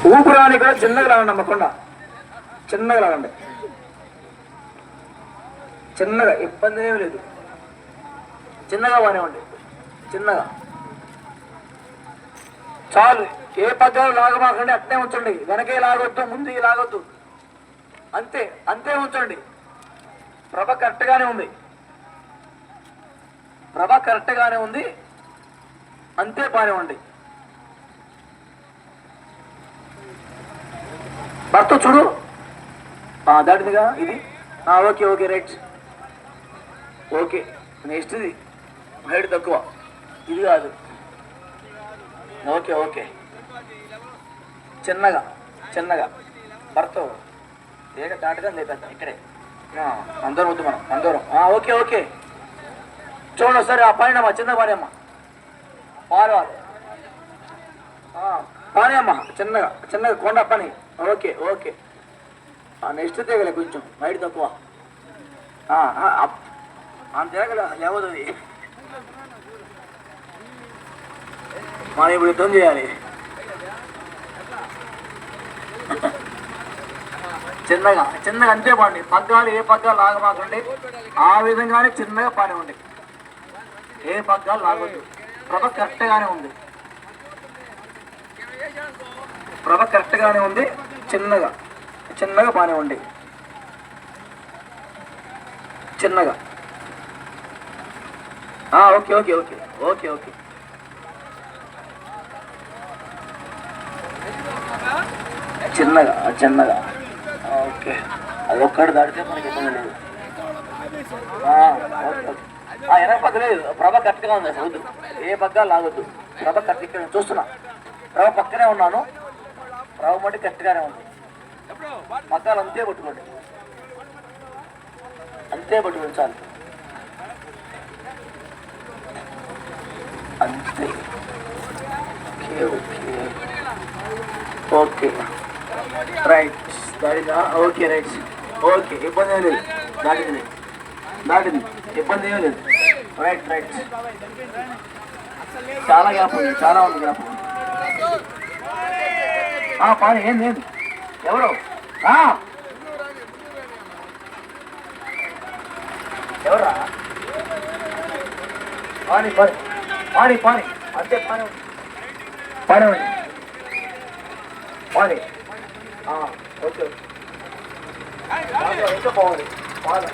ఊపిరాని కూడా చిన్నగా లాగండి అమ్మకుండా, చిన్నగా లాగండి, చిన్నగా, ఇబ్బంది ఏమి లేదు, చిన్నగా బాగానేవ్వండి, చిన్నగా చాలు. ఏ పద్ధతిలో లాగమాకండి, అట్నే ఉంచండి. వెనకే లాగొద్దు, ముందు లాగొద్దు, అంతే అంతే ఉంచండి. ప్రభ కరెక్ట్గానే ఉంది, ప్రభ కరెక్ట్గానే ఉంది, అంతే బాగానేవ్వండి. భర్త చూడు దాటిదిగా ఇది. Okay okay right, okay. Next ఇది హైట్ తక్కువ, ఇది కాదు. ఓకే ఓకే, చిన్నగా చిన్నగా భర్త ఏక దాటగా లేపెద్దాం ఇక్కడే, అందరం వద్దు మనం అందరం. ఓకే ఓకే, చూడండి సరే. ఆ పని అమ్మా, చిన్న పని అమ్మా, పారవాలి పని అమ్మా, చిన్నగా చిన్నగా కొండ పని. ఓకే ఓకే, నెక్స్ట్ తీగలే కొంచెం హైట్ తక్కువ, అంత తీగలే లేవదు. మనం ఇప్పుడు యుద్ధం చేయాలి. చిన్నగా చిన్నగా అంతే పండి. పగ్గాలు ఏ పగ్గాలు లాగమాకండి, ఆ విధంగానే చిన్నగా పని ఉండి, ఏ పగ్గాలు లాగొద్దు. ప్రభ కరెక్ట్గానే ఉంది, ప్రభ కరెక్ట్గానే ఉంది, చిన్నగా చిన్నగా పని ఉండి, చిన్నగా. Okay okay okay okay okay, చిన్నగా చిన్నగా. ఓకే, అది ఒక్కటి దాడితే మనకి ఇబ్బంది లేదు. ఎనక పక్క లేదు, ప్రభ కరెక్ట్గా ఉంది. అసలు వద్దు, ఏ పగ్గాలు లాగొద్దు. ప్రభ కరెక్ట్ ఇక్కడ చూస్తున్నా, ప్రభ పక్కనే ఉన్నాను, ప్రభ మట్టి కరెక్ట్గానే ఉంది. పగ్గాలు అంతే పట్టుకోండి, అంతే పట్టుకోండి చాలు, అంతే. ఓకే ఓకే రైట్, దాటిదా? ఓకే రైట్, ఓకే, ఇబ్బంది ఏం లేదు, దాటింది దాటింది, ఇబ్బంది ఏం లేదు. రైట్ రైట్, చాలా గ్యాప్ ఉంది, చాలా ఉంది గ్యాప్. పాని ఏంది ఏంది, ఎవరు ఎవరా? పాని పాని పాని పాని, అంతే పాని పాని పాని. ఓకే ఇంకా బాగుంది పాని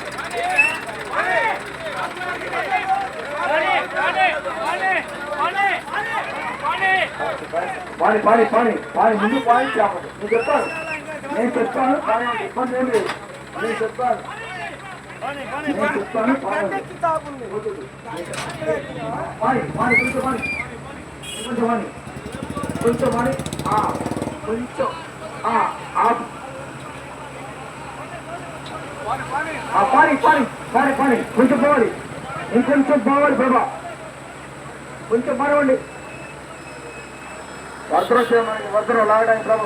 పాని పాని పాని పాని, ముందు పాని చేపదు. నేను చెప్తాను, నేను చెప్తాను, పాని ఇబ్బంది ఏం లేదు, నేను చెప్తాను, నేను చెప్తాను. పాని పాని పాని, కొంచెం పాని, కొంచెం పాని, కొంచెం పాని, కొంచెం పాని పాని పాని పాని, కొంచెం పోవాలి, ఇంకొంచెం పోవాలి ప్రభా, కొంచెం పడవండి. వస్త్రం లాగడానికి ప్రభా.